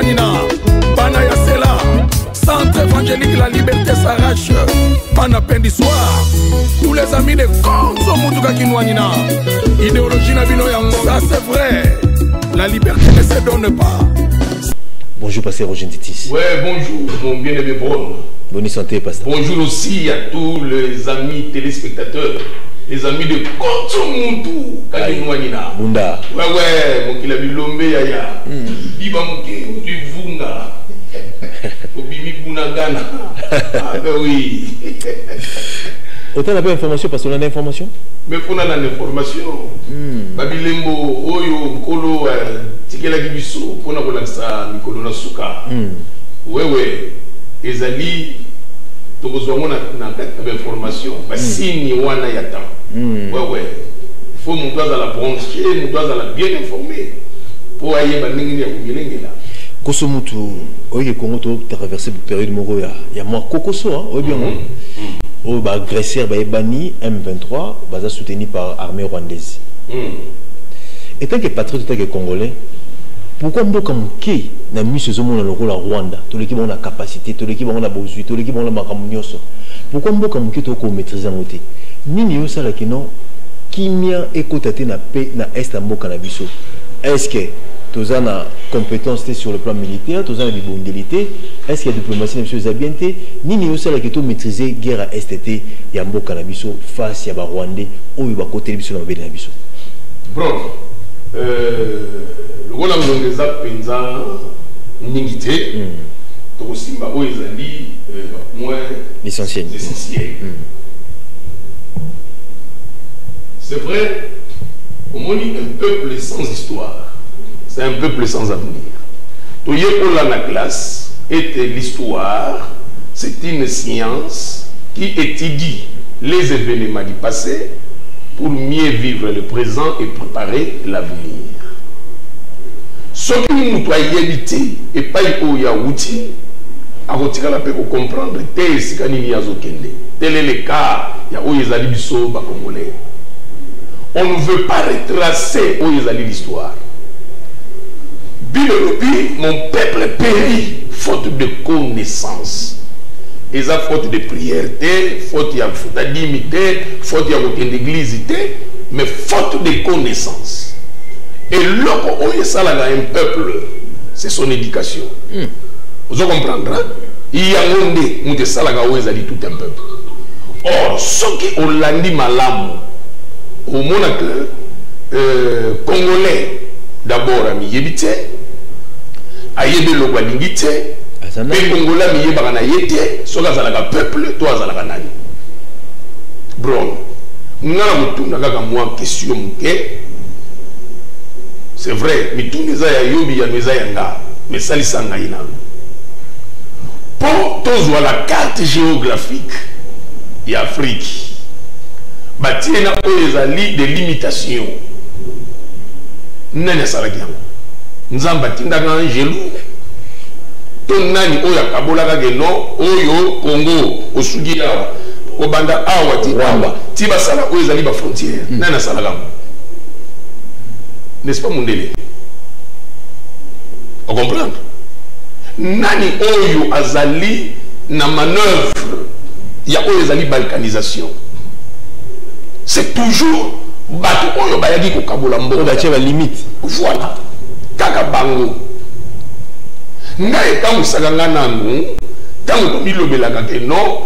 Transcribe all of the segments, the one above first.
Kinouanina, Bana Yasela, Centre évangélique La Liberté s'arrache, Bana Pendissoir, tous les amis de Konzo Moutouka Kinouanina, idéologie Nabino Yango, ça c'est vrai, la liberté ne se donne pas. Bonjour, pasteur Roger Titis. Ouais, bonjour, mon bien-aimé Bron. Bonne santé, pasteur. Bonjour aussi à tous les amis téléspectateurs, les amis de Konzo Moutou, Kinouanina. Bunda. Ouais, mon kila bilombe yaya. Biba mouké, du vunga. Obimi Bunagana. Ah ben oui. Autant on a pas d'informations parce qu'on a d'informations. Mais pour la information, Babilembo, Oyo, Kolo, Tikela Gibiso, pour la sa Mikolo Nasuka. Ouais, Ezali, Togozouamon a d'informations. Bassini Wana Yata. Ouais. Il faut mon doigt à la brancher, mon doigt à la bien informer. Pour aller à Ningila. Kosomutu, oye Congo tu traversé une période moroya. Il y a moi Kokoso, hein, oye bien. Au agresseur Bani M23, basé soutenu par l'armée rwandaise. Et tant que patriote, tant que congolais, pourquoi Mboka Mouké n'a mis ce monde dans le rôle à Rwanda? Tous les qui ont la capacité, tous les qui ont la besoin, tous les qui ont la maramunioso. Pourquoi Mboka Mouké doit maîtriser en côté? Nini yo sala kino kimia ekotate na paix na est Mboka na biso. Est-ce que tous ont la compétence sur le plan militaire, tous ont la bibondélité? Est-ce qu'il y a diplomatie dans les habientés? Nini yo sala kito maîtriser guerre à STT ya Mboka na biso face ya ba Rwandais ou ba côté biso na ba biso. Bro, le rôle de la penza n'ingité, donc aussi bah oui ezali moins l'essentiel. C'est vrai, au moins un peuple sans histoire, c'est un peuple sans avenir. Tout y est pour la classe était l'histoire, c'est une science qui étudie les événements du passé pour mieux vivre le présent et préparer l'avenir. Ce qui nous doit y éviter et pas y a outil, à retirer la paix pour comprendre tel est le cas, il y a Oyezali Bisso Congolais. On ne veut pas retracer Oyezali l'histoire. Bilobi, mon peuple périt faute de connaissance. Et ça, faute de prière, faute de limité, faute de l'église, mais faute de connaissance. Et lorsqu'on un peuple, c'est son éducation. Vous comprendrez? Il y a un monde où tout un peuple. Or, ceux qui ont l'andi malam, au monde que Congolais, d'abord, à Miyébité, à Yébé Logwalingité, les Congolais, Miyébé, ceux qui ont un peuple, toi, ils ont un nani. Bron, nous avons une question. C'est vrai, mais tout les a yobi ya mezayanga, mais ça les sangaïna. Pour tous la carte géographique d'Afrique, bâti na les des limitations. Nene salagiam. Nzamba tindaga angelu. Ton nani oya kabola kageno, oyo Congo, osugiya, obanda awa ti awa. Tiba sala oyo zali ba frontière. Nana salagam. N'est-ce pas mon délai? On comprend? Nani oyo azali na manœuvre, il y a oyo azali balkanisation. C'est toujours bato oyo bayagi ko kabola mboka. On a la limite. Voilà. Kaka bango. Ngai ka musaka nanu, tango ko bilobelaka ke non,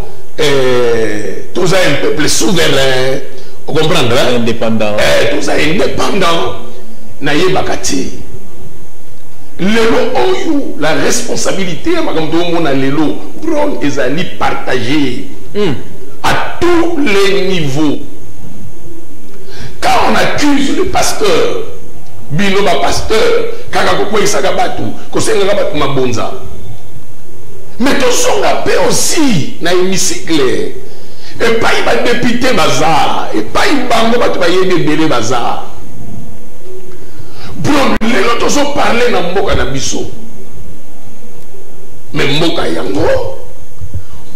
tous un peuple souverain. On comprend? Indépendant. Tous indépendant. Naye bakati lelo oyo la responsabilité à lelo bron ezali partagé à tous les niveaux. Quand on accuse le pasteur bino ba pasteur kaka ko isaka batu ko senga batu mabonza, mais to songa pe aussi na hémicycle et pas il va député bazar et pas il bango batu ba yende belé bazar. Bron, les autres ont parlé dans Mboka na biso. Mais Mboka yango,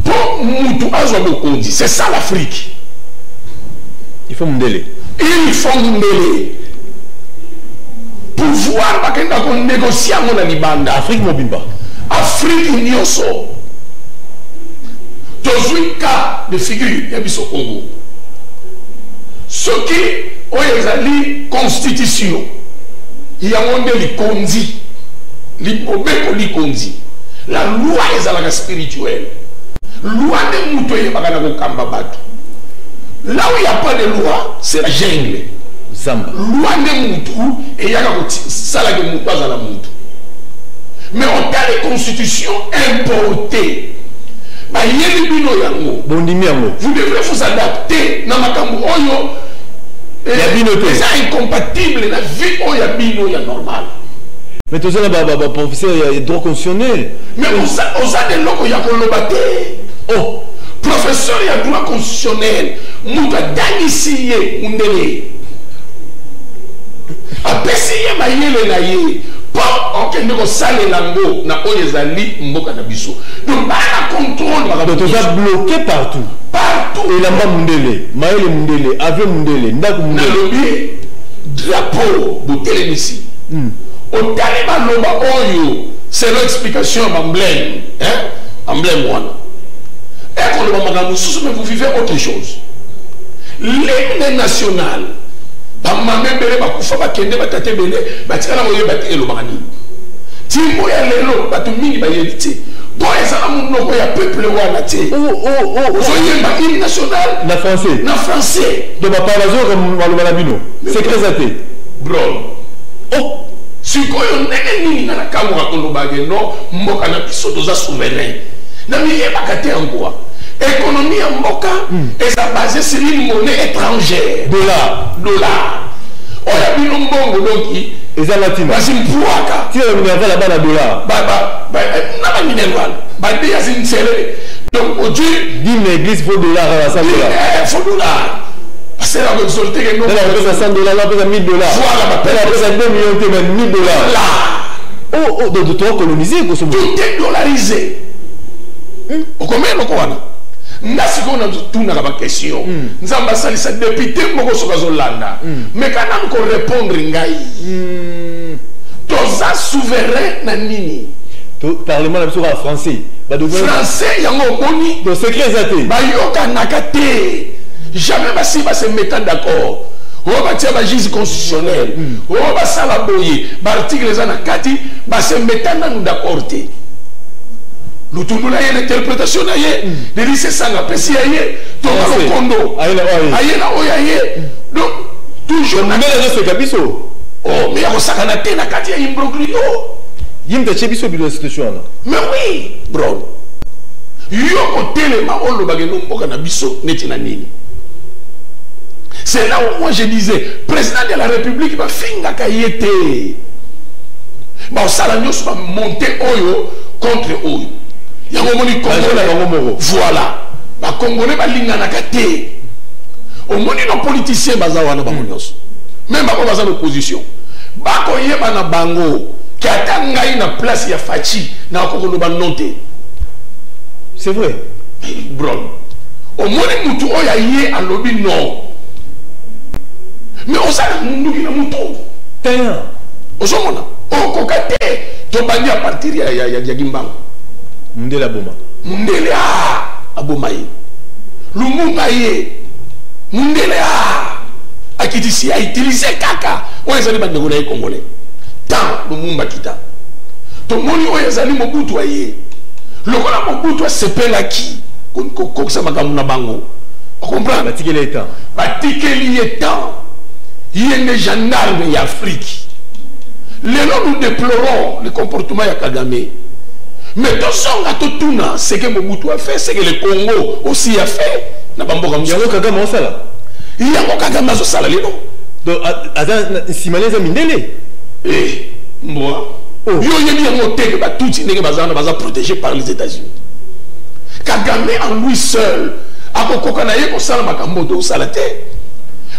pour Moutou Azobokondi, c'est ça l'Afrique. Il faut Mundele. Il faut Mundele. Pour vous soir bakenda ko négocier ngo na libanda Afrique mobimba. Afrique nyonso. Tozui cas de figure ya biso Congo. Ce qui oyezali constitution ya monde likondi libobeko likondi la loi ezalaka spirituelle loi de muto yebaka na kokamba bato là où il n'y a pas de loi c'est la jungle Zamba. loi de mutu eyaka kosala ke mutu azala mutu mais on a les constitutions importées bayeli bino yango Bondimi yango. vous devrez vous adapter na makambo oyo c'est incompatible la vie oyo bino ya normal. Mais tout ça professeur il y a droit constitutionnel. Mais on a des locaux ya kolobate. Oh, professeur il y a droit constitutionnel. Muta dangisi ye mundele. Apesi ye mayele na ye. Pas okende ko sale lango na oyezali mboka na biso. Donc ba la contrôle ba donc tout ça bloqué partout. Partout. Et là-bas mundele, maele mundele, avion mundele, ndaku mundele. Na lobi drapeau botelemisi. Au Taliban Loba Oyo, c'est l'explication d'emblème. Hein? Emblème one. Et quand le Bamagam, mais vous vivez autre chose. L'hymne national, Bamamé Bele, Bakoufa, Bakende, Batate Bele, Batikana Oye, Baté Lomani. Timbo ya Lelo, Batumini Bayelite. Bon, et ça, il y a peuple Wanate. Soyez ma hymne national. Na français. Na français. De ma parole, comme Malabino. C'est très athée. Bro. Oh! Sikoyo ndenge nini na kamwa kolobage no mboka na biso toza souverain na miyebaka te encore économie ya mboka est basée sur une monnaie étrangère dollar oya bino mbongo donki eza latino basimpuaka ti ya minerval la bana dollar na ba minerval ba de ya sincere donc aujourd'hui dîme l'église faut dollar à 100 dollars faut dollar. C'est la consulté que nous. Elle a payé 100 dollars, elle a payé 1000 dollars. Elle a payé 2 millions de 1000 dollars. Oh, donc tu as colonisé. Tout est dollarisé. Combien de quoi? Nasi qu'on a tout n'a pas question. Nous avons passé ça depuis des mois sur Zolanda. Mais quand on peut répondre, ngai. Toza souverain na nini. Parlement la en français. Français, yango boni. Donc secret zaté. Bayoka nakate. Jamais Bassi va se mettre d'accord. On va tirer la justice constitutionnelle. On va salaboyer. L'article les anakati va se mettre d'accord. Nous tournons là l'interprétation d'ailleurs. Les lycées sang apprécié ailleurs. Thomas le Kondo. Ailleurs là oyaye. Donc toujours. Mais là c'est capisso. Oh mais on s'accanaté nakati ya imbroglio. Yim de chebiso bi situation. Mais oui, bro. Yo ko telema on lo bageno mboka na biso neti na nini. C'est là où moi je disais, président de la République va finir kayete. Bon, ça la nyos va monter oyo contre oyo. Yango moni Congolais. Voilà. Ba Congolais ba lingana kate. Au moni no politicien bazawana ba nyos. Même ba baza l'opposition. Ba ko yeba na bango ki atanga ina place ya Fachi na ko lo ba noter. C'est vrai. Bro. Au moni mutu oya yé a lobby non. Mais on sait que nous sommes tous. On s'en va. On coquette. Tu vas à partir de Gimbang. Mundele Aboma. Mundele Abomaye. Lumumbaye. Mundele Akitisi a utilisé Kaka. On est allé dans les Congolais. Tant Lumumba Kita. Ton moni on est allé Mobutu aye. Le roi Mobutu c'est Pelaki. Qu'on ça m'a gamuna bango. On comprend. Batiquer les temps. Batiquer les temps. Il y a des gendarmes en Afrique. Nous déplorons le comportement de Kagame. Mais tout ça, ce que Mobutu a fait, c'est que le Congo aussi a fait. Il y a un Kagame au Sala. Il y a un Kagame au Sala. Donc, si malais a mindele. Eh, moi. Il y a un moté que tout le monde est protégé par les États-Unis. Kagame en lui seul, a kokanaye ko sala makambo au Salate.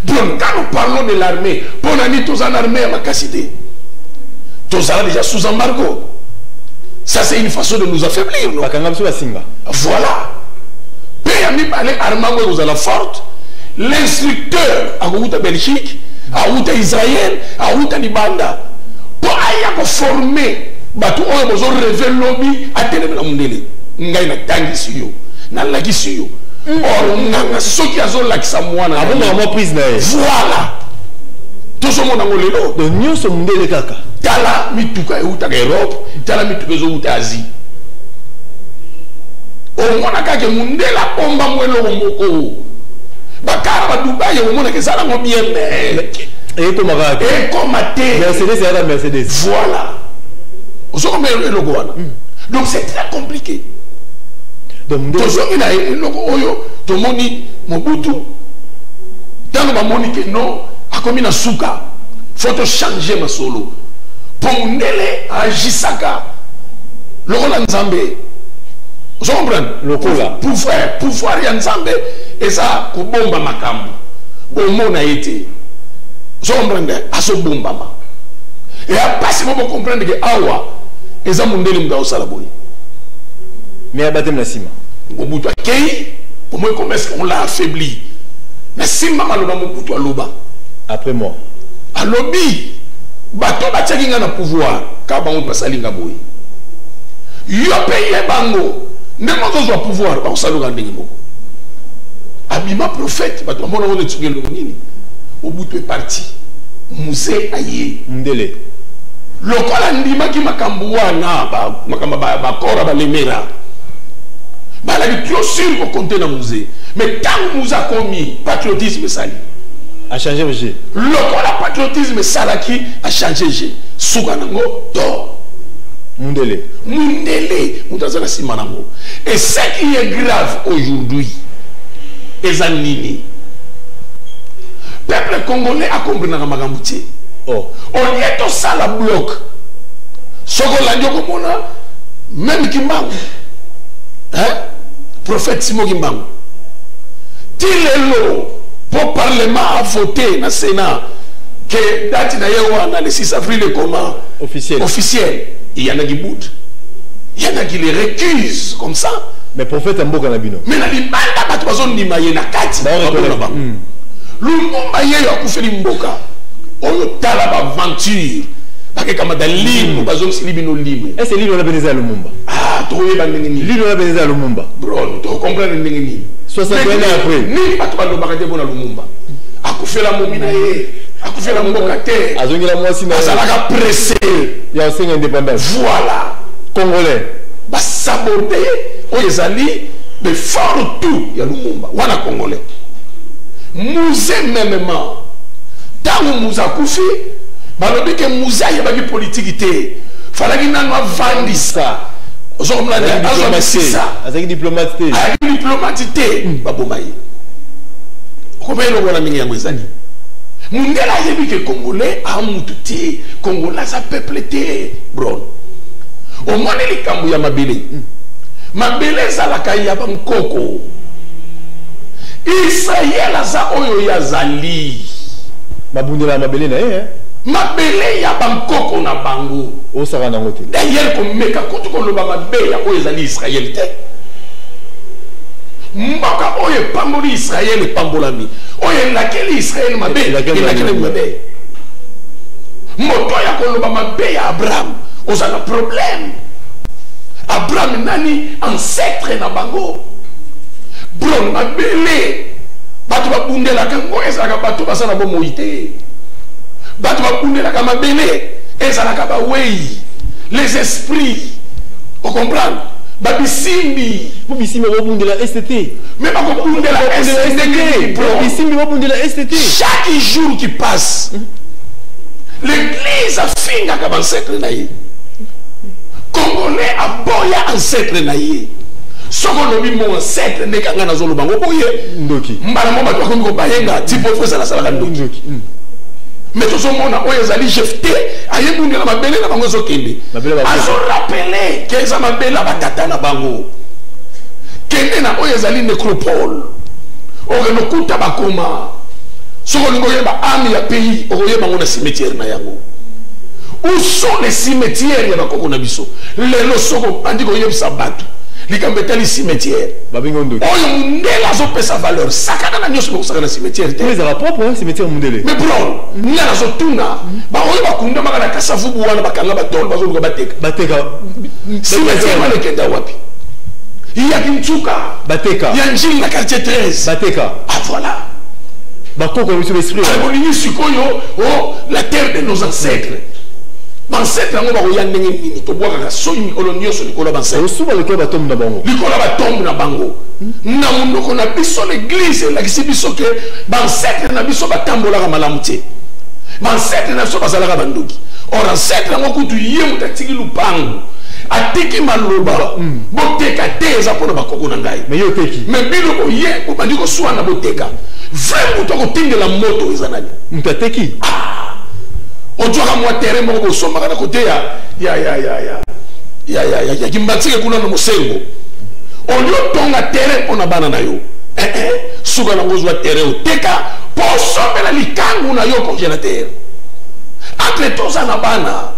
Bon, quand nous parlons de l'armée, pour nous tous en armée à ma capacité. Tous déjà sous embargo. Ça, c'est une façon de nous affaiblir. Voilà. Pays parler armement aux à la forte. L'instructeur à route Belgique, à route Israël, à route Libanda. Pour aya ko former bato oyo bozo rêver lobby atelemela mundele ngai na tangisi yo na lakisi yo or nganga soki azolakisa mwana abonga prise na ye voilà tozomona ngo lelo donc nyonso mundele kaka tala mituka eutaka Europe tala mituka ezouta Asie omona kake mundela pomba mwelo moko bakara ba Dubai omona ke sala ngo bien et comme Mercedes et la Mercedes voilà le logo donc c'est très compliqué donc il a le logo oyo to moni Mobutu dans le moni que non a comme na suka faut changer ma solo pour ndele agisaka lokola nzambe vous comprenez lokola pouvoir ya nzambe eza kubomba makambo bomona été vous comprenez aso bombama et après si vous comprenez que awa eza mundele mga osala boy mais abatem na sima Mobutu akei au moins comment est-ce qu'on l'a affaibli na sima maloba Mobutu aloba après moi alobi bato batiaki nga na pouvoir ka bango basalinga boy yo paye bango ndenge ozozwa pouvoir bakosaluka ndenge moko abima prophète bato bamona ngo netungelo nini Mobutu est parti musée aye mundele lokola ndimaki makambo wana makambo bakora balemera balaki trop sûr kokonte na musée mais tant musée akomi patriotisme esali a changé G lokola patriotisme esalaki a changé G suka nango to mundele mutu aza na nsima nango et ce qui est grave aujourd'hui eza nini peuple congolais akombrenaka makambo tie oh on est au sala bloc sokolandi okomona même Kimbangu hein prophète Simon Kimbangu tilelo pour parlement a voté na Sénat que date na yewana le 6 avril comment officiel il y en a qui boutent il y en a qui les récusent comme ça mais prophète Mboka na bino mais na libanda bato bazondima ye na kati Lumumba ye akufeli Mboka oyo tala ba aventure bakeka da limu bazongisi libino limu est-ce lino na beneza Lumumba ah to yeba ndenge ni lino na beneza Lumumba bro to comprendre ndenge ni 60 ans après ni bato balobaka te bona Lumumba akufela momina ye akufela Mboka te azongela mwasi na azalaka pressé ya osenga indépendance voilà congolais ba saboter oyo ezali mais fort tout ya Lumumba wana congolais musée mêmement tango muza kufi balobi ke muza yebaki politique te falaki nano avandisa ozokomlanda azobasisa azaki diplomate te azaki diplomate te baboma ye okomeli okona mingi yango ezali mundela ayebi ke congolais amutu te congolais aza peuple te bron omoni likambo ya mabele mabele ezalaka ya bankoko Israël aza oyo yazali babundela mabele na ye mabele ya bankoko na bango osaka nango te d'ailleurs komeka kutu koloba mabele ya oyo ezali Israël te mboka oyo epamboli Israël epambolami oyo elakeli Israël mabe elakeli mabe moto ya koloba mabe ya Abraham ozala problème Abraham nani ancêtre na bango bron mabele bato babundelaka ngo ezalaka bato basala bomoi te bato babundelaka mabele ezalaka bawei les esprits o comprendre babisimbi bisimbi babundela STT mais bakobundela STT bisimbi babundela STT chaque jour qui passe l'église afingaka bancêtre na ye congolais aboya ancêtre na ye soko lobi mo ancêtre ne kanga na zolo bango boye ndoki mbala mo bato akomi kobayenga tipo fo la sala ndoki mais tout le monde oyo ezali jefté ayebundela mabele na bango ezokende azo rappeler que eza mabele batata na bango kende na oyo ezali nécropole okenokuta bakoma soko lingo yeba ame ya pays okoyeba ngo na cimetière na yango où sont les cimetières ya bakoko na biso lelo soko bandi koyebisa bato likambo etali cimetière babingondo oyo mundele azopesa valeur sakana na nyonso bakosaka na cimetière te mais ezala propre cimetière mundele mais bro nga nazotuna baoyo bakundamaka na kasavubu wana bakanga batolo bazoluka bateka cimetière wana ekenda wapi ya Kintuka bateka ya njili na quartier 13 bateka ah voilà bakoko biso l'esprit abolingi sikoyo la terre de nos ancêtres bancêtre yango bakoya ndenge nini tobwakaka soki mikolo nyonso likolo ya bancêtre osuba likolo batombe na bango likolo ya batombe na bango na monoko na biso l'église elakisi biso ke bancêtre na biso batambolaka malamu te bancêtre na biso bazalaka banduki or ancêtre yango kutu ye moto atiki lupango atiki maloba boteka te eza mpona bakoko na ngai mais yo teki mais biloko ye bobandi koswana boteka vrai moto akotindela moto eza nani moto ateki ozwaka mwa terrain moko bosomaka na kote ya kimbatike kuna na mosengo olio tonga terrain mpona bana na yo suka nango ozwa terrain oteka mpo osombela likangu na yo congélateur entre toza na bana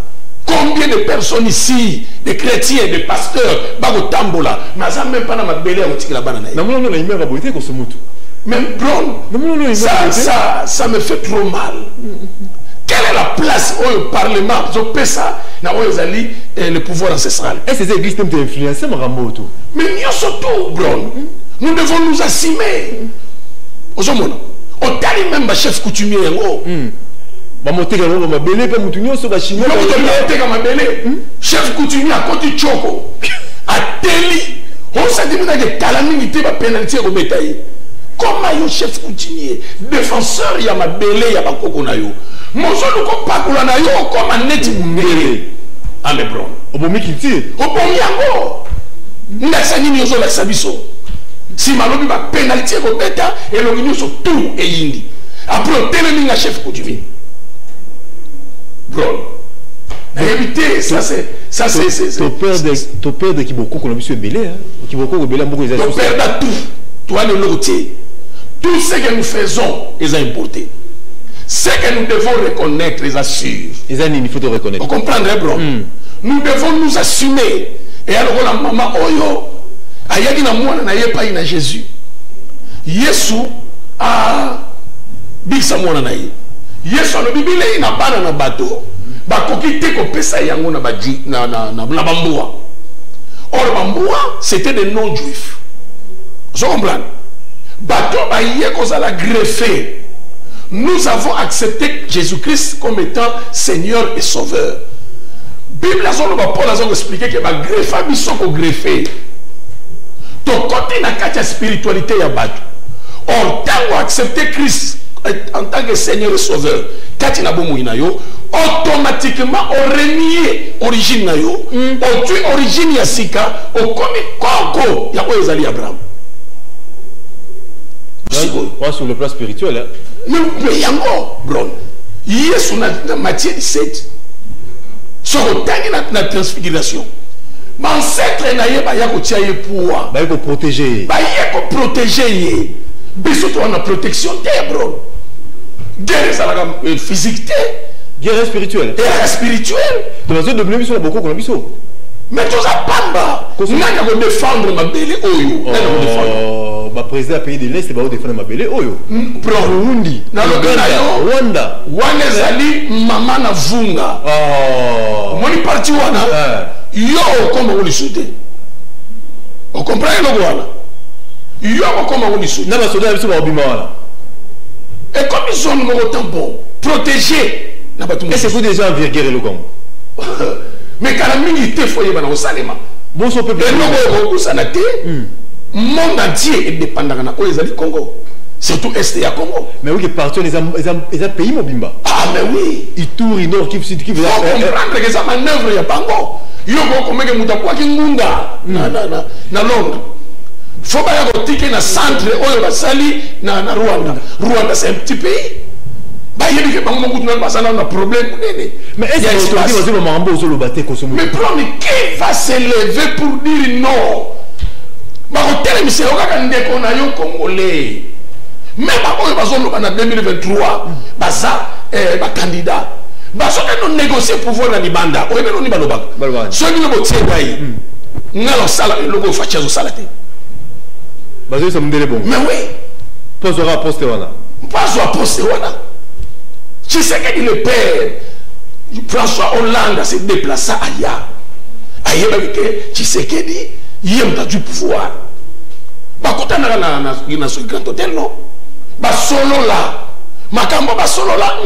combien de personnes ici de chrétiens de pasteurs bakotambola mais aza même pas na mabele ya kotikela bana na ye namonano na imaka boye te kosomutu même bron ça me fait trop mal. Quelle est la place au Parlement ça le pouvoir ancestral? Et ces églises t'ont influencé mais nous surtout, bro, nous devons nous assumer. Aujourd'hui, on t'a même chef coutumier. Chef coutumier à côté Choko. À Teli. On s'est dit que calamité va pénaliser au bétail. Comment un chef coutumier, défenseur, il y a ma belé, il y a ma coconayo. Mon seul copain, na yo comme un net mbélé. Ah, mais bro. Au bon mikiti. Au bon yango. N'asani ni ozo la sabiso. Si malobi va pénaliser au béta, et l'on sur tout et indi. Après, tel est chef coutumier. Bro. Éviter, ça c'est. Ton père de Kiboko, qu'on a vu sur Belé, Kiboko, Belé, beaucoup de ton père a tout. Toi, le lotier. Tout ce que nous faisons est importé. Ce que nous devons reconnaître et assurer. Les années, il faut te reconnaître. Vous comprenez, bro? Nous devons nous assumer. Et alors, la maman, oyo, ayaki na mwana na ye pa ina Jésus. Yesu a biksa mwana na ye. Yesu a bibile ina bana na bato. Bakoki te ko pesa yango na baji na bamboa. Or bamboa, c'était des non-juifs. Vous comprenez? Bato ba ye kozala greffé. Nous avons accepté Jésus-Christ comme étant Seigneur et Sauveur. Bible a Paul a expliqué que le greffe biso ko greffé. Ton côté na katia spiritualité ya bato. Or tant accepter Christ en tant que Seigneur et Sauveur, katia na bomo ina yo, automatiquement on renie origine na yo, on tue origine ya sika, on komi koko ya ko ezali Abraham. Sur le plan spirituel, hein? Mais yango, bro. Yesu na Matthieu 17. Sur la transfiguration. Mais ancêtre na ye ba ya ko tia ye pouvoir. Ba ko protéger. Ba ye ko protéger ye. Biso to na protection te, bro. Guerre ça la physique te. Guerre spirituelle. Guerre spirituelle. Donc la zone de bleu biso na boko ko na biso. Mais tous à Pamba. Nanga ko défendre ma belle oyo. Nanga ko défendre. Ma président pays de l'Est va défendre ma belle oyo. Burundi. Na Rwanda. Wana zali mama na vunga. Oh. Moni parti wana. Yo comme on le soute. On comprend le wana. Yo comme on le soute. Na ba soda biso ba obima wana. Et comme ils sont au tampon, protégés. Et c'est vous déjà envers guerre le Congo. Mais quand la milité faut y aller au Salema. Bon son peuple. Le monde entier est dépendant de Congo. Surtout Est et Congo. Mais oui, partout les pays mobimba. Ah mais oui. Ituri Nord qui Sud qui veut comprendre que ça manœuvre ya bango. Yo ko komeke mutakwa kingunda na Londres. Faut pas y avoir na centre oyo basali na Rwanda. Rwanda c'est un petit pays. Mais est-ce que mais qui va se lever pour dire non? Congolais. Même en 2023, Basa candidat. Basa nous négocier pouvoir dans Libanda. Ceux qui ngalo sala logo fachazo salate bazo ça me bon mais oui posera poste wana pas poste wana tu sais que le père François Hollande s'est déplacé ailleurs ailleurs que tu sais que dit il a du pouvoir bakota na ce grand hôtel non ba solo là makambo ba solo là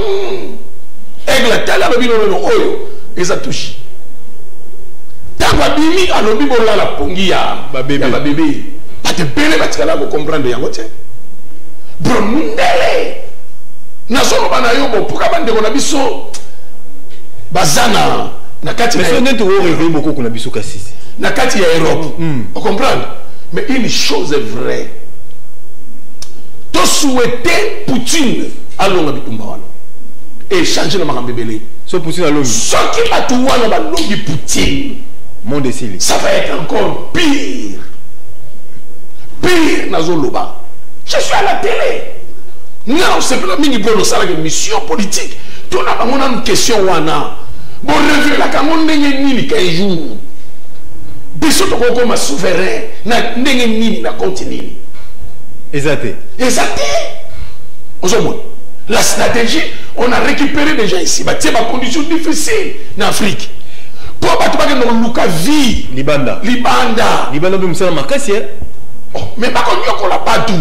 aigle tala ba bino no oyo eza touche tamba bimi alobi bola la pongi ya ba bébé ba te pele ba tikala ko comprendre yango te bro mundele na solo bana yo bo puka bande ko na biso bazana na kati mais on est au réveil beaucoup qu'on a biso kasisi na kati ya Europe on comprendre mais une chose est vraie to souhaiter Poutine alonga bitumba wana et changer na makambe belé so Poutine alongi ce qui va tout wana ba longi Poutine monde esili ça va être encore pire na zoloba je suis à la télé non c'est pas mingi bono sala que mission politique to na bango na question wana bon revue la kamon ndenge nini kay jour biso to ko ma souverain na ndenge nini na continue exacté la stratégie on a récupéré des gens ici bah tiens ma condition difficile en Afrique pour battre pas que nous luka vie libanda même ça makasi mais pas qu'on y a la partout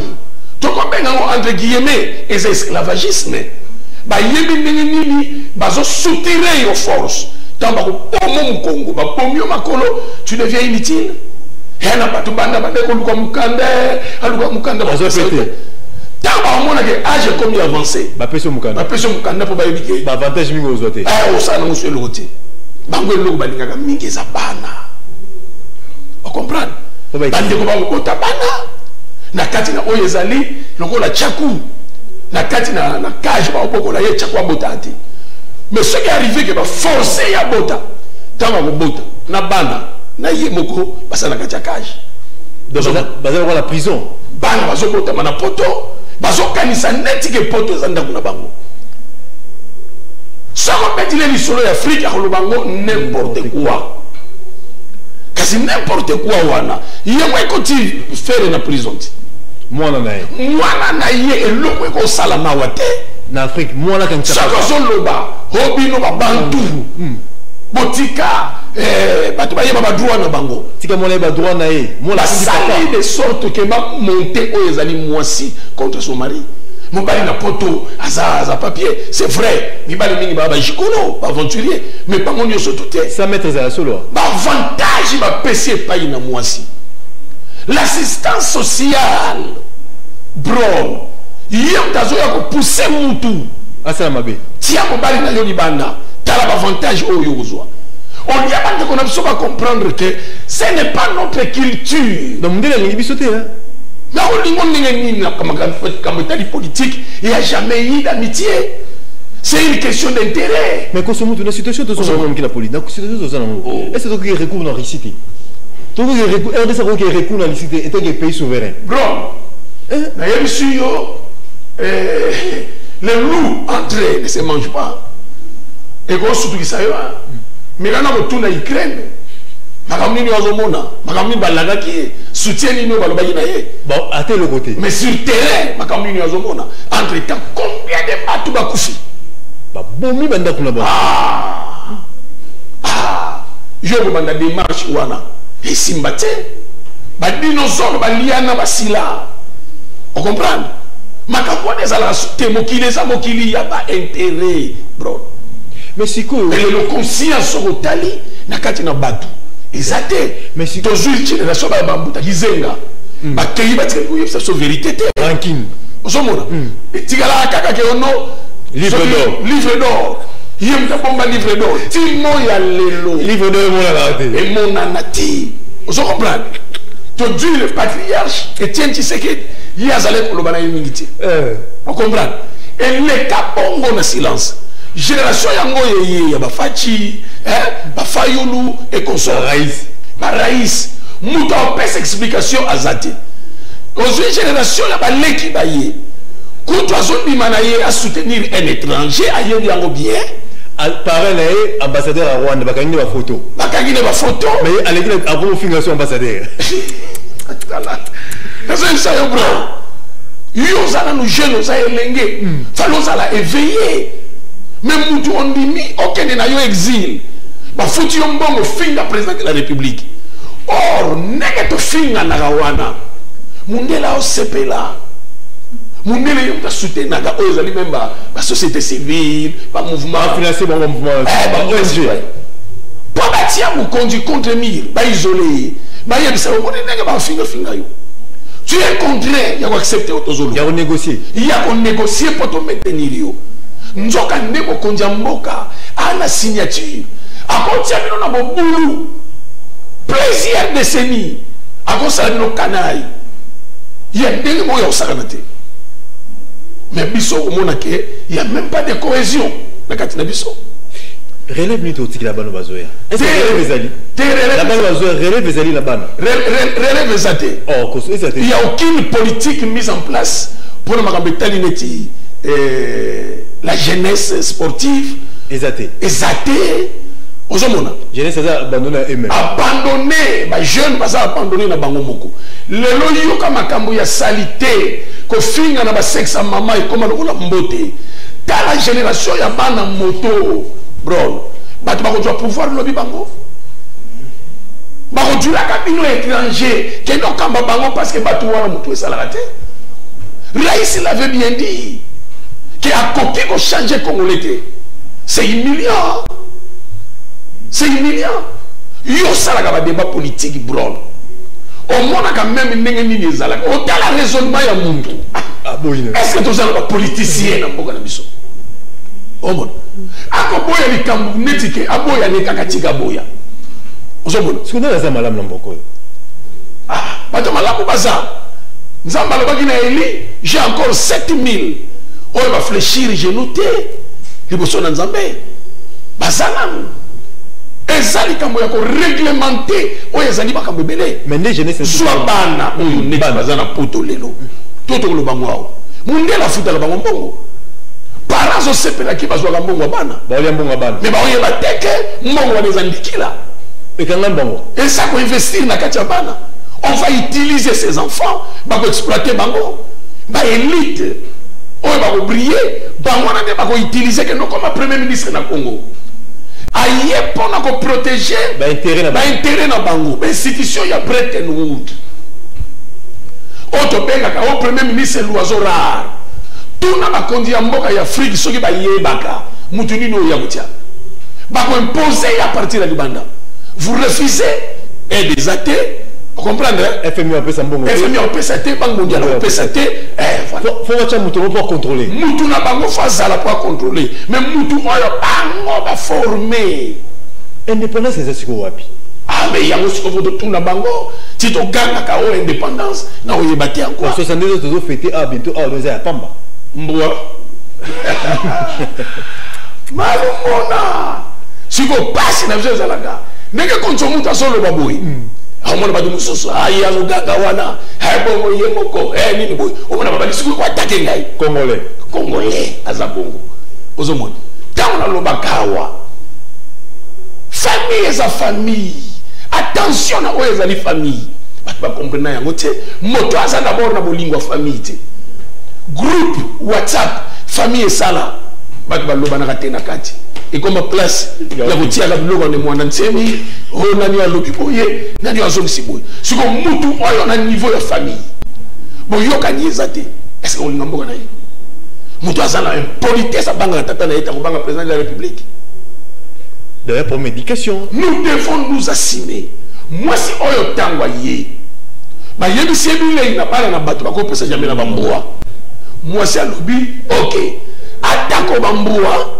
to ko benga entre guillemets et esclavagisme bah yebi nini bazo soutirer aux forces tant ba ko pomo Congo ba pomio makolo tu deviens inutile hena batu banda bande ko luka mukanda bazo pété tant ba mona que âge comme il avancé ba peso mukanda pour ba yebike ba avantage mingi ozote o sana monsieur le côté bango eloko balingaka mingi za bana on comprendre bande ko bango kota bana na kati na oyo ezali lokola chaku na kati na cage ba opokola ye chaku abotati mais ce qui est arrivé que ba forcer ya bota tanga ko bota na bana na ye moko basala kati ya cage baza ko la prison bana bazo bota mana poto bazo kanisa neti ke poto zanda kuna bango soko betile li solo ya Afrique a lo bango n'importe quoi kasi n'importe quoi wana ye ko koti faire na prison mwana na ye eloko ko sala na wate na Afrique mwana kan soko zoloba hobino ba bantu botika bato ba yeba ba droit na bango tika mwana ba droit na ye mwana sali de sorte que ma monter o ezali moisi contre son mari mobali na poto aza papier c'est vrai mibali mingi ba jikono ba aventurier mais pas mon yoso tout est 100 mètres à la solo ba avantage ba PC pa ina moisi l'assistance sociale bro yem tazo ya ko pousser mutu asala mabe tia mobali na yo libanda tala ba avantage o yozwa on y a pas de qu'on a besoin de comprendre que ce n'est pas notre culture donc ndela ngi bisoté hein mais on n'y a comme politique il n'y a jamais eu d'amitié c'est une question d'intérêt mais quand on monte dans la situation de son homme qui la politique dans la situation de son homme est-ce que recours dans récité donc recours est-ce que recours dans récité est un pays souverain bro na yé monsieur les loups entre ne se mangent pas et qu'on surtout qui ça y va mais là on tourne à Ukraine makamni ni wazomona makamni balagaki soutien ni balobaki na ye bon à tel côté mais sur terrain makamni ni wazomona entre temps combien de batu bakufi ba bomi banda kuna ba yo banda démarche wana et simbate ba dinosaure ba liana ba sila on comprend makambo des ala soutien mokili za mokili ya ba intérêt bro mais siko le conscience rotali na kati na batu exacté mais si toujours une génération ba bambuta kizenga ba kei ba tike ko sa vérité te ranking osomona etikala kaka ke ono livre d'or yem ta bomba livre d'or timo ya lelo livre d'or mo la raté et mon anati oso comprendre to Dieu le patriarche Etienne Tshisekedi yazale ko lobana yimingiti on comprend et le kabongo na silence génération yango yeye ya bafachi bafayulu et consort raïs muta pèse explication azati aux génération ya baleki baye kuto azobima na ye à soutenir un étranger ayebi yango bien pareil, ambassadeur à Rwanda, bakangine ba photo. Bakangine ba photo. Mais à l'église, avant fingation ambassadeur. C'est ça, bro. Yo zala nous jeunes, nous a élengué. Fallait zala éveillé. Même moutou on dit mi, aucun na yo exil. Ba foutu yo mbongo finga président de la République. Or, n'est que finga na Rwanda. Mundela o sepela. Mundela yo ta soutenir naga ozali même ba société civile, ba mouvement financer ba mouvement. Ba ONG. Pas bâtir ou conduire contre mire, ba isolé. Ba yebisa o moni nega ba finga yo. Tu es contraire, il y a accepter autozolo. Il y a négocier. Il y a négocier pour te maintenir yo. Nzoka ndeko kondia mboka ana signature. Akontia bino na bobulu. Plusieurs décennies. Akonsa bino kanaï. Il y a des mots au saganate. Mais biso au monake, il n'y a même pas de cohésion. La katina biso. Relève nous tout la bande bazoya. Est-ce que relève Ezali? La bande bazoya relève Ezali la bande. Relève Ezali. Oh, il n'y a aucune politique mise en place pour le Makambetali Neti. La jeunesse sportive. Ezate. Ozomona. Jeunesse abandonné abandonné, ba jeune basa abandonné na bango moko. Lelo yoka makambo ya salité ko finga na ba sexe mama et comme na mbote. Dans la génération ya bana moto, bro. Ba tu ba ko pouvoir lobby bango. Ba ko dula kabino étranger, que non kamba bango parce que ba tu wana moto esala te. Raïs l'avait bien dit. Que a copié ko changer congolais. C'est humiliant. C'est humiliant. Yo salaka ba débat politique bro. Au moins quand même ndenge nini ezalaka. O tala raisonnement ya muntu. Ah boyina. Est-ce que tozala ba politicien na mboka na biso? O mon. Ako boya likambu netike aboya ne kakatika boya. Ozomona. Ce qu'on a za malam na mboko. Ah, bato malamu baza. Nzamba lobaki na Eli, j'ai encore 7000. On va fléchir, j'ai noté. Liboso na Nzambe. Bazana. Ezali kambo yako réglementé oyo ezali makambo ebele mais nde jeunesse soit bana oyo neti baza na poto lelo totokolo bango awo mundela afuta la bango mbongo parents osepelaki bazwaka mbongo ya bana baolia mbongo ya bana mais baoyeba teke mbongo wana eza ndikila ekanga mbongo eza koinvestir na kati ya bana on va utiliser ces enfants bakoexploiter bango baélite oyo bakobriller bango wana nde bakoutiliser ke no comme premier ministre na Congo aye pona ko protéger ba intérêt na bango institution ya Bretton Woods auto benga ka au premier ministre l'oiseau rare tout na bakondi ya mboka ya Afrique soki ba yebaka mutu nini o ya mutia ba ko imposer à partir de Libanda vous refusez et des athées vous comprenez FMI a pesa mbongo FMI a pesa te banque mondiale a pesa te voilà faut watcha mutu pour contrôler mutu na bango fazala pour contrôler mais mutu oyo bango ba former indépendance c'est ce ko wapi ah mais il y a aussi que tout na bango si to ganga ka o indépendance na o yebati encore 62 autres zo fêter ah bientôt ah on ya pamba mbwa malumona siko passe na vyo zalaka ndenge konso mutu asolo baboyi amona badu musoso ayi aluganga wana haibongo yemoko nini boy omona babali siku kwa take ngai congolais azabongo ozomona tango na lobakawa famille eza famille attention na oyo ezali famille batu ba comprendre yango te moto aza d'abord na bolingo famille te groupe WhatsApp famille esala batu baloba na katena kati et comme place ya kotia la biloko ne mwana nsemi o nani alobi boye nani azongisi boye siko mutu oyo na niveau ya famille boyoka niezate est-ce que on ngomboka na ye mutu azala impolitesse banga tata na eta ko banga président de la République d'ailleurs pour médication nous devons nous assumer moi si oyo tangwa ye ba yebisi ebile na bana na bato bakopesa jamais na bamboa moi si alobi OK atako bamboa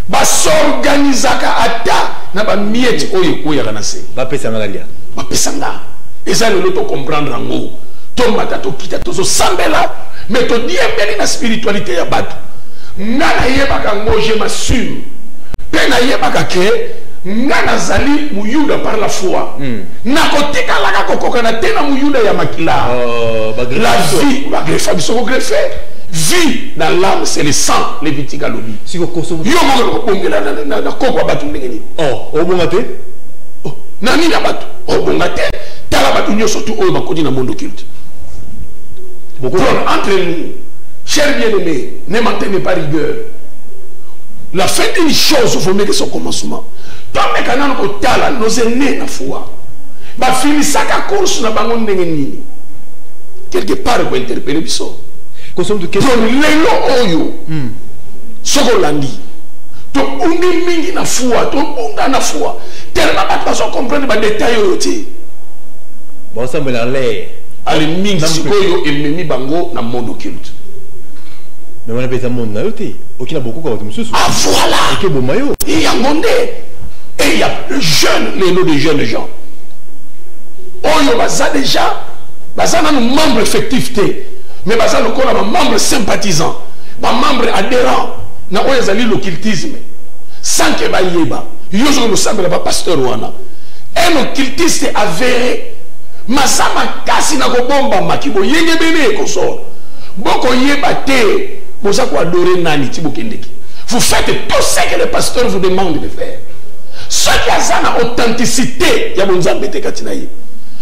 basorganizaka ata na ba mieti oyo koyaka na se bapesanga lia bapesanga eza lelo to comprendre ngo to mata to kita to sambela mais to diembeli na spiritualité ya bato ngana yebaka ngo je m'assume pena yebaka ke ngana zali muyuda par la foi na kotika laka kokoka na tena muyuda ya makila la vie ba greffa biso ko greffe vie dans l'âme, c'est le sang, les vitigalobi. Si vous consommez. Yo mo ko bongela na koko batu ndengeni. Oh, au bon matin. Oh, nani na batu. Oh bon matin. Tala batu nyo surtout au makodi na monde occulte. Beaucoup entre nous, chers bien-aimés, ne maintenez pas rigueur. La fin d'une chose, il faut mettre son commencement. Tant que nous avons nos aînés na foi. Ba finisaka course na bango ndengeni. Quelque part pour interpeller biso. consomme de quel lelo oyo. Sokolandi. To ungi mingi na foi, to unga na foi. Tellement pas façon comprendre ba détail oyo ti. Bon ça me l'a l'air. Ali mingi sikoyo ememi bango na monde occulte. Mais on appelle ça monde na yoté. Aucun a beaucoup quand tu me soucies. Ah voilà. Et que bon maillot. Il y a monde. Et il y a le jeune, les noms de jeunes gens. Oyo baza déjà, baza na membre effectif té. Mais baza le corps membre sympathisant, ba membre adhérent na oyo zali l'occultisme. Sans que ba yeba. Yo zo no sambela ba pasteur wana. Un occultiste avéré. Masama kasi na ko bomba makibo yenge bene ko so. Boko yeba té. Vous faites tout ce que le pasteur vous demande de faire. Ce qui a une authenticité, il y a un zambé de Katinaï.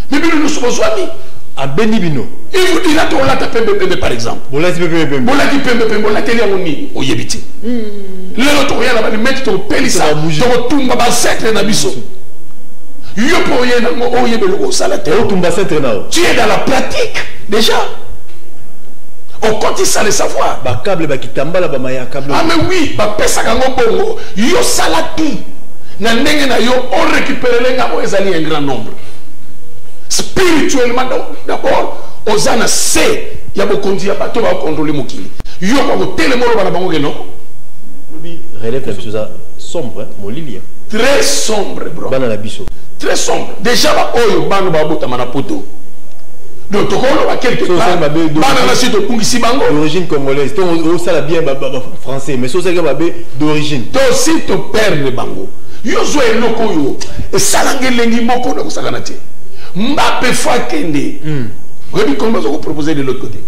Mais nous sommes amis. À Benibino. Il vous dit là, tu as la pembe par exemple. Bolati pembe. Bolati pembe, bolati liamoni, au yebiti. Le tu regardes là-bas, mettre ton pelissa, ton tumba basset na biso. Yo pour rien, au yebelo salate. Tu es dans la pratique déjà. On continue ça le savoir. Ba câble ba kitambala ba maya câble. Ah mais oui, ba pesa kango bongo. Yo salati. Na ndenge na yo on récupère lenga mo ezali un grand nombre. Spirituellement d'abord, ozana c'est ya bo konzi ya bato ba contrôler mokili. Yo ko telemolo ba na bango non. Lobi relève la chose sombre, mon lilia. Très sombre bro. Bana na biso. Très sombre. Déjà ba oyo banu ba bota mana poto. Donc, on va quelque part. D'origine congolaise. On ça bien français, mais c'est d'origine. Donc, si tu perds le bango, yo zo eloko yo. Et salange lengi moko na kusakana te. Mbappé fois kende. On dit comment on proposer de l'autre côté.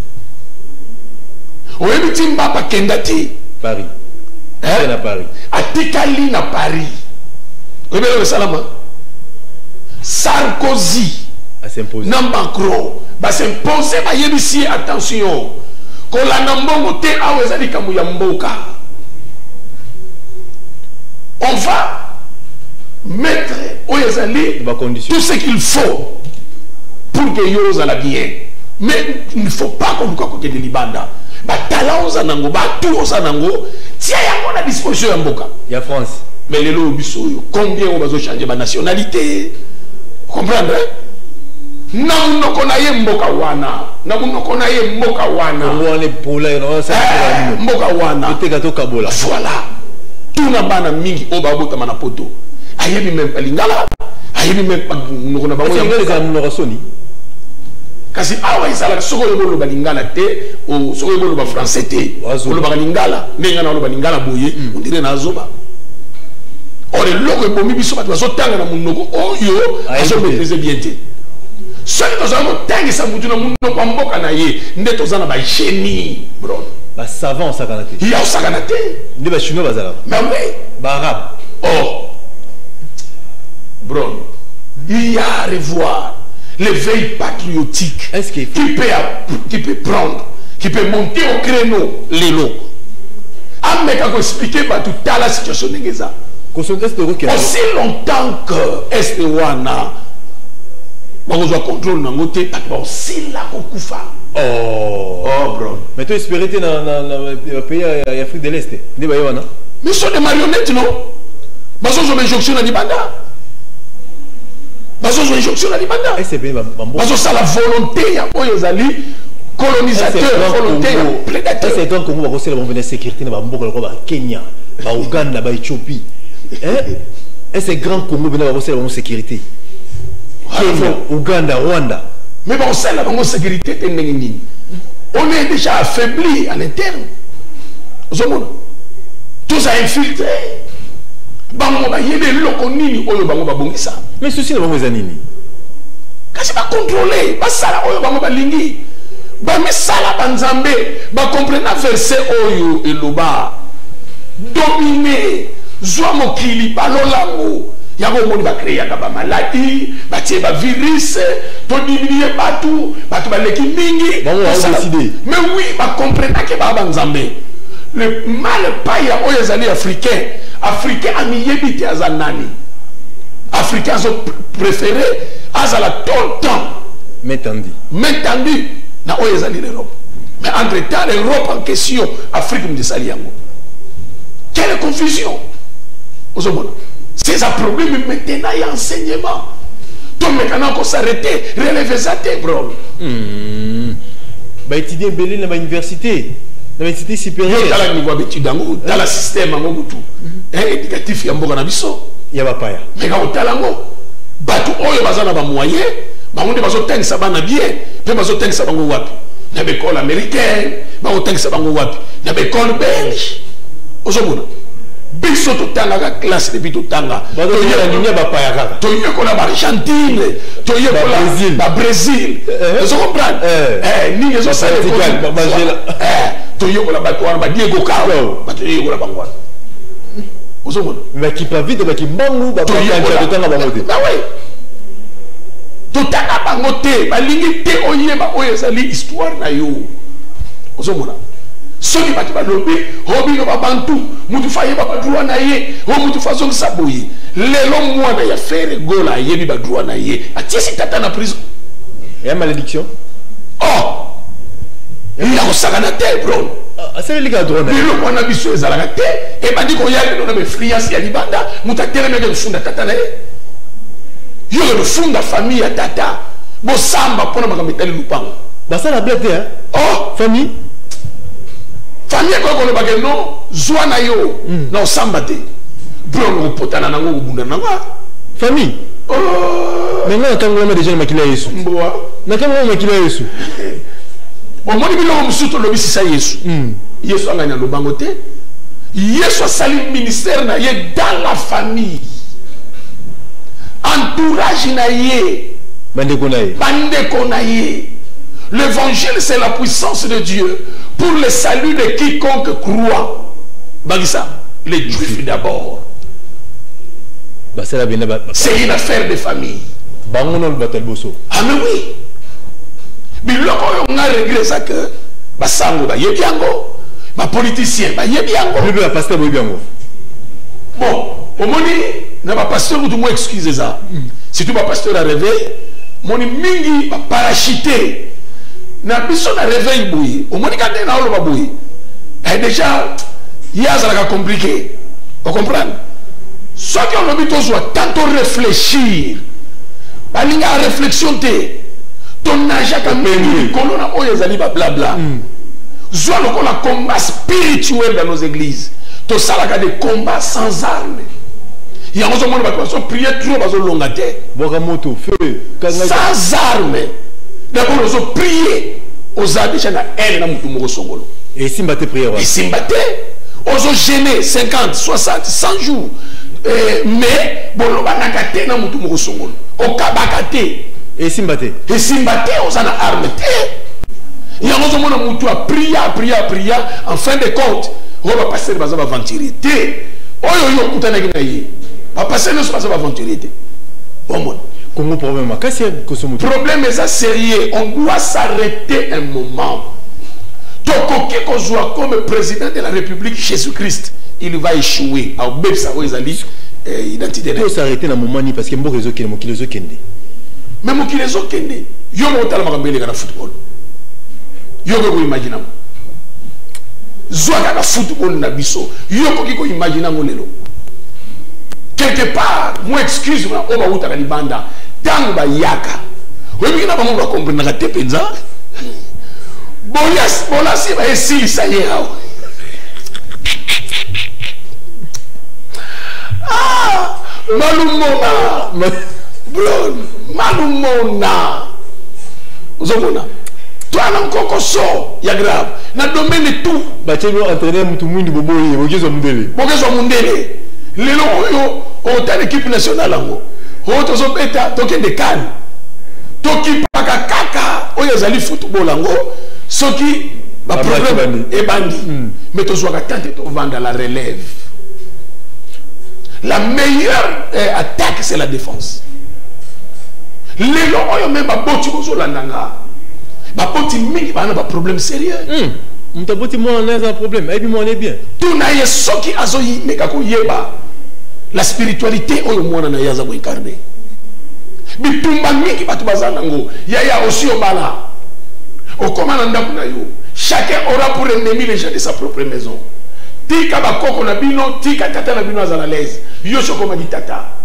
On dit Mbappé kenda te. Paris. C'est à Paris. Atikali na Paris. On dit le salama. Sarkozy. Non Macron va s'imposer ma yebisi attention qu'on la nambongo te awezali kamuya mboka. On va mettre oyezali tout ce qu'il faut pour que yoza la bien, mais il ne faut pas qu'on nous côté de libanda ba talent zanango ba tout zanango tia yango na disposition ya mboka ya France. Mais les lots biso combien on va changer ma nationalité, comprendre namunoko na ye mboka wana namunoko na ye mboka wana ngone pola no sa mboka wana uteka to kabola voilà tuna bana mingi oba bota mana poto ayebi même lingala ayebi même noko na bango ngale za mnoko soni kasi awa isala soko yebolo balingala te o soko yebolo ba français te o ba lingala nenga na lo balingala boye ondire na zoba ore loko ebomi biso bato bazotanga na munoko oyo aso maîtriser bien te. Ceux qui ont un ça vous dit non pas mboka na ye ndeto zana ba génie bro ba savant sakanate il y a sakanate ndi ba chinois bazala mais oui ba arabe oh bro il y a à revoir l'éveil patriotique est-ce qu'il qui peut prendre qui peut monter au créneau les lots ameka ko expliquer ba tout à la situation ngeza aussi longtemps que est wana on doit contrôler nangote aussi la kokufa. Oh bro. Mais tu espérais que dans pays d'Afrique de l'Est, ni ba yona. Mais sont des marionnettes non. Baso zo injonction na libanda. Baso zo injonction na libanda. C'est bien bambo. Baso ça la volonté ya oyozali colonisateur volonté prédateur. C'est donc comment va la bonne sécurité na bamboka ko ba Kenya, ba Uganda, ba Éthiopie. Et c'est grand Congo venir va la bonne sécurité. Kenya, Ouganda, Rwanda. Mais bon, c'est la bonne sécurité. On est déjà affaibli à l'interne. Tout ça infiltré. Mais ceci n'est pas mes années. Quand c'est pas contrôlé, pas ça là, bamisala banzambe bakomprena verset oyo eloba dominer zwa mokili balolango yango omoni bakreaka bamaladi batie bavirus todiminie batu baleki mingi mais oui bakomprenake baa banzambe le mal paya oyo ezali africain amiyebi te aza nani africain azo préféré azala tout le temps maintenu na oyo ezali l'Europe mais entre temps l'Europe en question Afrique mdesali yango quelle confusion ozomona c'est un problème maintenant il y a enseignement donc maintenant qu'on s'arrêter relever ça tes bro bah étudier belé na université supérieure dans la niveau d'études dans le système en tout éducatif ya mboka na biso ya bapaya mais quand talango batu oyo bazana ba moyen bango bazo tengisa bana bien pe bazo tengisa bango wapi na école américaine bazo tengisa bango wapi na école belge ozomona biso totanga ka classe depuis totanga toyela ligne bapaya kaka toyekola ba Argentine toyekola ba Brésil vous comprenez ni les autres toyekola ba toi ba Diego Carlo ba toyekola bango ozomona mais qui pas vite ba ki mbangu ba totanga bango te ah oui totanga bango te balingi te oyeba oyo ezali histoire na yo ozomona soki bato balobi obino babantu mutu fa yeba badroit na ye o mutu fa zongisa boye lelo mwana ya faire gola ayebi badroit na ye atiesi tata na prison ya malédiction ya kosakana te bro asalelika droit na ye lelo mwana biso ezalaka te ebandi koyalelo na befriance ya libanda mutu atelemeke kofunda tata na ye yo kofunda famille ya tata bosamba mpona makambo etali lupango basala blague te famille famille ko ko bagel no zwa na yo na osamba te bro potana nango kubunda nango famille mais nga tango na déjà makila Yesu mboa na kama makila Yesu omoni bilo musuto lobisi sa Yesu Yesu anganya lobango te Yesu asali ministère na ye dans la famille entourage na ye bande na ye. L'évangile, c'est la puissance de Dieu pour le salut de quiconque croit. Bagissa, les juifs d'abord. C'est une affaire de famille. Ah mais oui. Mais lorsqu'on a réglé ça que basango ba yebiango, ba politicien ba yebiango. Le pasteur ba yebiango. Bon, au moni na ba pasteur ou tout moi excusez ça. Si tout ba pasteur a rêvé, moni mingi ba parachuté. Na biso na réveil boui au moni kande na oloba boui et déjà yazala compliqué vous comprenez ce qui on obi tozwa tantôt réfléchir balinga réflexion té ton âge ka meni kolona oyezali ba blabla zwa lokola combat spirituel dans nos églises to salaka des combats sans armes ya ngozo mona ba so prier trop bazo longa té boka moto feu sans armes. D'abord, on a prié aux habitants de elle na mutu moko songolo. Et simba te prière. Et simba te. On a gêné 50, 60, 100 jours. Mais bon, on a nakate na mutu moko songolo. On kabakate. Et simba te. Et simba te, on a arme te. Il y a un moment où mutu a prié. En fin de compte, on va passer le bazar aventurier te. Oyo yo kutana kina yi. Va passer le bazar aventurier te. Bon monde. Problème est ça sérieux. On doit s'arrêter un moment. Tokoki Kozwa comme président de la République Jésus-Christ, il va échouer. Alors même ça, ils allaient identité. Il faut s'arrêter un moment parce que Mboko Zokende, Mokilezo Kende. Mais Mokilezo Kende, yo mo tala makambele kana football. Yo ko imagine. Zwa kana football na biso. Yo ko imagine ngolelo. Quelque part, moi excuse-moi, on va où t'as libanda. Tant ba yaka. Oui, mais n'a pas mon comprendre la tepenza. Bolas, c'est va essayer ça y est. Ah, malumona. Blon, malumona. Zomona. Toi non kokoso, ya grave. Na domaine tout. Ba telo entraîner mutu mwindi boboye, bokezo mundele. Bokezo mundele. Lelo oyo ota l'équipe nationale ango oto zo beta toke de kan toki paka kaka oyo zali football ango Ce qui va problème est bandit. Mais tu dois tenter de vendre la relève. La meilleure attaque, c'est la défense. Les gens même pas boti bozo landanga. Ba boti mingi ba na ba problème sérieux. Mtaboti moi on a un problème. Et puis moi on est bien. Tout na ye soki azoyi meka ko yeba. La spiritualité oyo mwana na yaza ko incarner. Bitumba mingi batu bazana ngo. Yaya aussi au bala. Au commandant na yo. Chacun aura pour ennemi les gens de sa propre maison. Tika ba koko na bino, tika tata na bino azala l'aise. Yo soko ma di tata.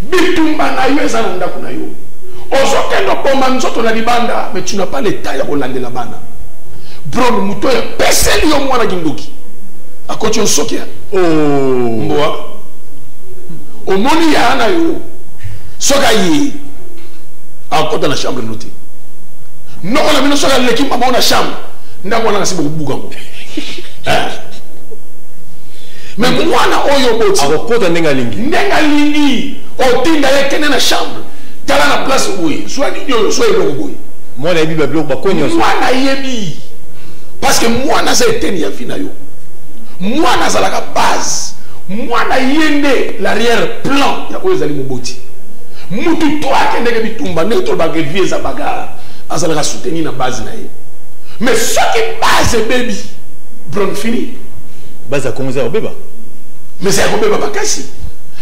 Bitumba na yo ezana ndako na yo. Ozokendo bomba nzoto na libanda, mais tu n'as pas l'état ya kolande la bana. Bro, muto ya peseli yo mwana gindoki. Akoti osokia. Oh. Mboa. Omoni ya ana yo. Soka yi. Akota na chambre noti. Noko na bino soka l'équipe mama na chambre. Ndako na ngasibo kubuka ngo. Mais mwana oyo boti. Akota ndenga lingi. Ndenga lingi. Otinda yekene na chambre. Tala na place oui, soit l'idée, soit le oui. Moi la Bible bloque pas connaître. Moi na yebi. Parce que moi na zete ni afina yo. Moi na za la base. Moi na yende l'arrière plan ya ozali moboti. Mutu toi ke ndenge bitumba ne to ba vie za bagarre. Azala ka soutenir na base na ye. Mais ce qui base baby, bron fini. Base a commencé au bébé. Mais c'est au bébé bakasi.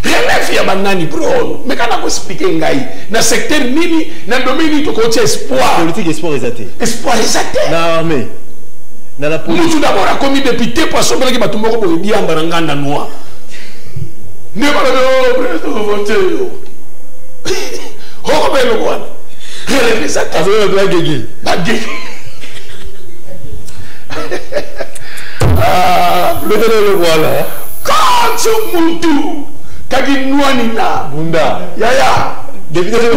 Relève ya banani bro. Mais quand on explique ngai na secteur nini na domaine to côté espoir. Politique espoir exaté. Espoir exaté. Na armée. Na la politique. Nous d'abord a commis député pour sauver que batumba ko bo dia mbaranganda noa. Ne pas le président voter. Ho ba le quoi. Relève exaté. Azo la gégé. Ba gégé. Ah, le voilà. Quand tu mutu kaki nouani na bunda yaya députation de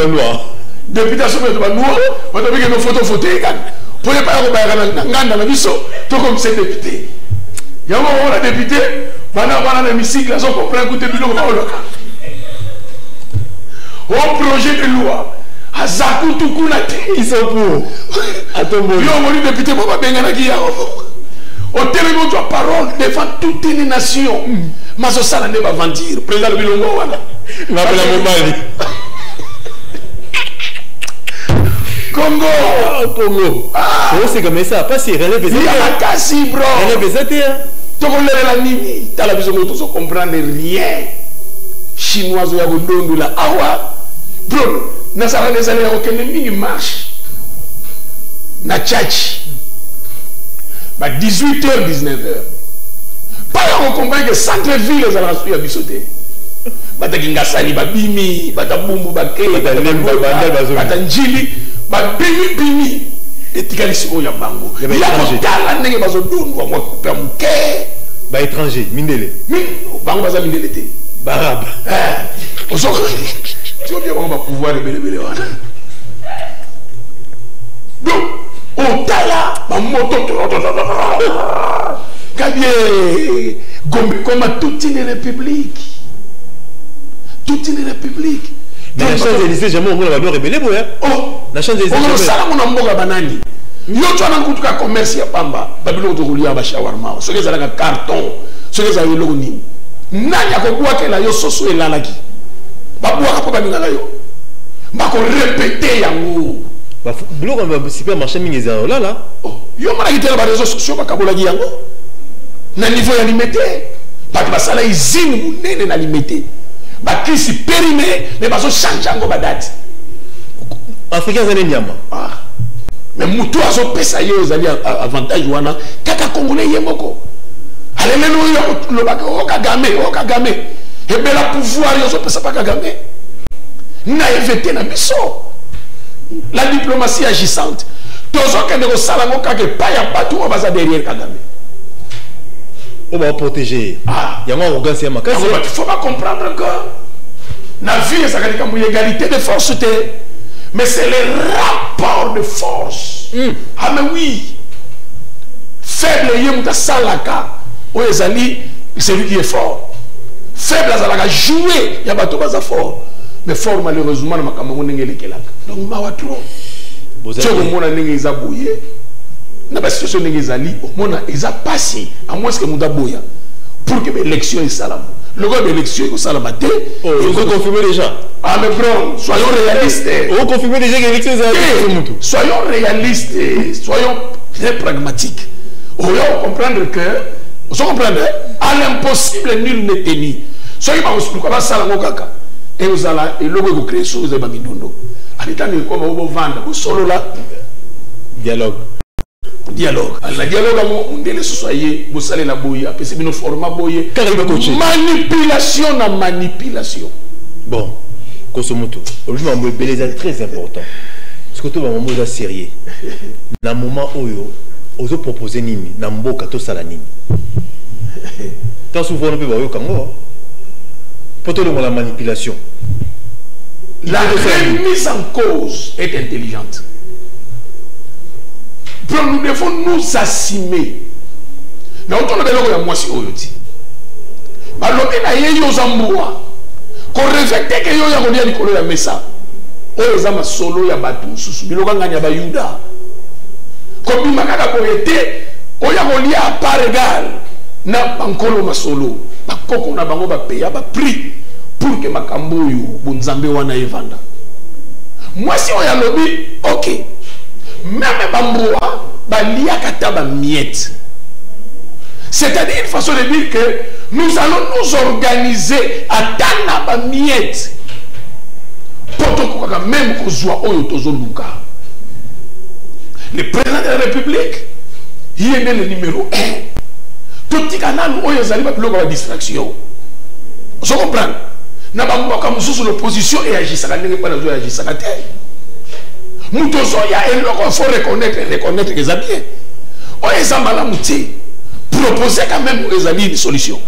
noir députation de noir on a vu que nos photos kan pour ne pas ko nganda na biso to comme c'est député yamo on a député bana na musique so comprendre écouter biloko ba oloka au projet de loi azaku tukuna ils sont pour atombo yo moni député ba bengana ki ya au terme de parole devant toute une nation. Maso sala ne va vendir. Président le bilongo wana. Na pela mobali. Congo. Congo. Oh c'est comme ça. Pas si relève ça. Il y a la kasi bro. Relève ça t'es. Tu connais la nini. T'as la vision de tout ça comprendre rien. Chinois ya godondo la awa. Bro, na sala les années aucun mingi marche. Na tchatch. 18h, 19h. Pas on comprend que centre-ville, les alliances à bisoté. Batakingasani, Babimi, Batabumbu, Baké, Batanjili, Babimi, Bimi. Et Tikalisi Oyabango. Il y a un talent, il y a un talent, bah étranger, Mindele. Bango Baza Mindele. Barab. Tu vois bien qu'on va pouvoir révéler. Donc, on t'a là, ma moto, Kabie, comme toute une république. Toute une république. Mais la Champs-Élysées, jamais on va révéler, oh, la Champs-Élysées. On sait que on a banani. Yo tu as un coup de commerce ya pamba. Babylone to rouler ba shawarma. Ce que ça la carton, ce que ça yelo ni. Nanya ko kwa ke la yo soso elalaki. Ba bua ko ba ngala yo. Ba ko répéter yango. Bah, on va supermarché Mingezaro là. Oh, yo mara kitela ba réseaux sociaux ba kabola gi yango. Na niveau ya limité. Ba ba sala izine munene na limité. Ba kisi périmé mais ba so changer yango ba date. Africains zane nyama. Ah. Mais mutu azo pesa yo ezali avantage wana kaka congolais yemoko. Alelelo yo lo ba ko Kagame. Et bien la pouvoir yo so pesa pa Kagame. Na évité na biso. La diplomatie agissante. Tozo kende ko sala ngo kake pa ya patu o baza derrière Kagame. On va protéger. Ah, il y a un organe c'est ma case. Il faut pas comprendre que la vie ça veut dire comme égalité de force mais c'est le rapport de force. Ah mais oui. Faible yemuta salaka o ezali celui qui est fort. Faible azalaka jouer ya bato baza fort. Mais fort malheureusement na makambo ngengele kelaka. Donc mawa trop. Tchoko mona ndenge eza boye. Na ba situation ndenge ezali, mona eza passé à moins que muda boya pour que l'élection est salama. Le gars de l'élection est salama té. Vous confirmez déjà. Ah mais bro, soyons réalistes. Vous confirmez déjà que l'élection est salama. Soyons réalistes, soyons très pragmatiques. On doit comprendre que vous comprenez à l'impossible nul n'est tenu. Soyez pas pourquoi pas salama kaka. Et vous allez et le go créer chose ba mindondo. Habitants comme vous vendre, vous solo là dialogue. Dialogue. La dialogue on délai soyez vous salez la boye après c'est une format boye manipulation na manipulation. Bon, Kosomoto, aujourd'hui belé est très important. Parce que tout le monde est sérieux. Dans le moment où vous proposez nini, na mboka to sala nini. Tant souvent on peut voir kango. Pour tout le monde la manipulation. La remise en cause est intelligente. Nous devons nous assumer. Nous avons dit que moi, c'est Oyoti. Mais nous avons dit qu'on respecte que nous avons dit que nous avons dit ça. Nous avons dit solo ya batu susu. Nous avons dit que Yuda. Comme nous avons été, nous avons dit à part égale. Nous avons dit solo. Nous avons payé un prix pour que makambo yu bunzambe wana evanda. Moi, si on a lobby, ok. Même Bamboua, Balia Kataba miette. C'est-à-dire une façon de dire que nous allons nous organiser à Tanaba miette. Pour que même qu'on soit au Tozoluka. Le président de la République, il est le numéro 1. Tout le canal où il y a une distraction. Vous comprenez? N'a pas comme sous l'opposition et agir ça n'est pas dans agir ça. Nous il faut reconnaître les habits. On les a mal proposer quand même aux amis une solution.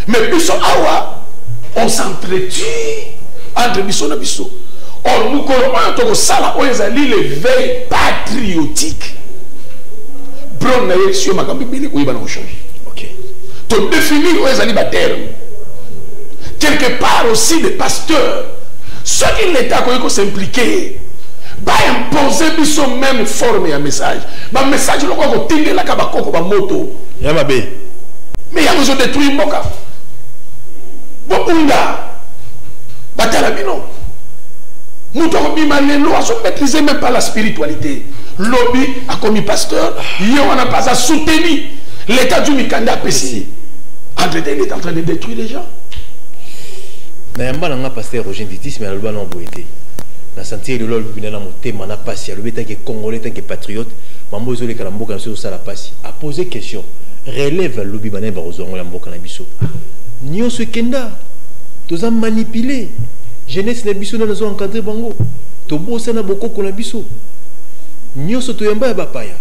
Mais Bisso Awa, on s'entretue entre Bisso et Bisso. Or, nous avons ça on les a dit les veilles patriotiques. Bron na élection makambi bini ko yeba na changer. OK. To définir les ali ba terme. Quelque part aussi des pasteurs ceux qui l'état ko s'impliquer. Ba imposer biso même forme ya message. Ba message loko ko tingela ka ba koko ba moto. Ya mabe. Mais ya besoin de détruire mboka. Bokunda. Batala bino. Nous ne maîtriser même pas la spiritualité. Lobby a commis pasteur, on n'a pas à soutenir l'état du Mikanda PC. Entretien est en train de détruire les gens. Je suis pasteur Roger Vitis, mais je suis boité. Je senti que l'homme est dans mon thème, je passé. Le tant que Congolais, tant que patriote, je suis allé à la passe. A poser question. Relève le lobby bané barozongo ya mboka na biso. Nyo ce kenda. Tous a manipulé. Jeunesse na biso na zo encadrer bango. To bossa na boko ko na biso. Nyo so to yamba ya bapaya.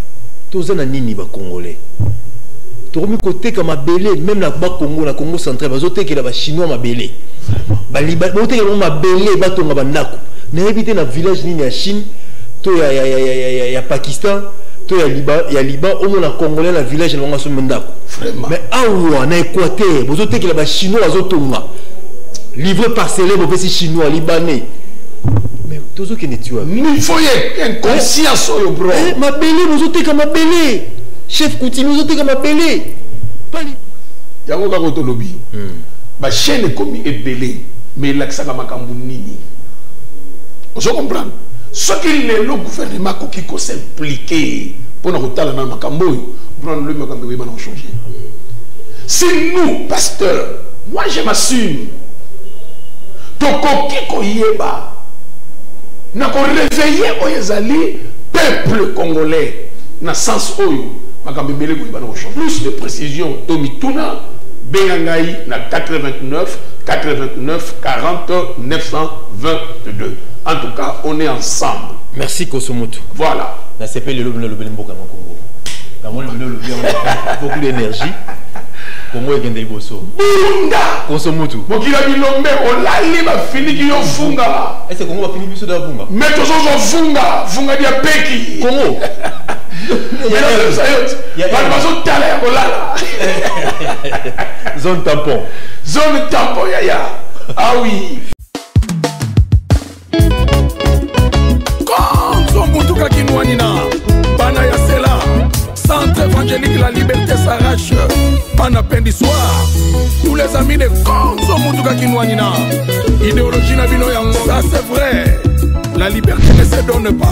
Tous na nini ba congolais. To romi côté comme mabele même na ba Congo na Congo central bazote ke la ba chinois mabele. Ba liba bote ke mabele ba tonga bandako. Na éviter na village nini ya Chine to ya Pakistan. Il y a Liban, au moins Congolais, la village, il y a un mandako. Mais awa, na Équateur, vous avez que les Chinois, livré par célèbre, vous avez Chinois, Libanais. Mais tous ceux qui ne tuent pas. Il faut y avoir une conscience, bro. Ma belé, vous avez que ma belé. Chef coutumier, vous avez que ma belé. Il y a un autre lobby. Ma chaîne est comme est belé, mais il a que ça comme un nini. Vous comprenez? Ce qui est le gouvernement qui s'impliquer pour nous retarder dans le Macambo, pour nous le changer. Si nous, pasteurs, moi je m'assume, donc qui yeba, n'a qu'on réveiller oyezali peuple congolais, dans le sens où Macambo bele changer. Plus de précision, Tomituna, Bengangaï, na 89 40 922. En tout cas, on est ensemble. Merci Kosomoto. Voilà. Na CP le Congo. Beaucoup d'énergie. Congo est gagné bosso. Bunda. Kosomoto. Mokila bilombe olali ba fini ki yo funga. Est-ce que Congo va finir biso da funga? Mais to zo funga dia peki. Congo. Zone tampon. Zone tampon ya. Ah oui. Quand son kinwanina bana ya sela centre évangélique la liberté s'arrache pana pendi soir tous les amis de konzo mutuka kinwanina idéologie na bino yango ça c'est vrai la liberté ne se donne pas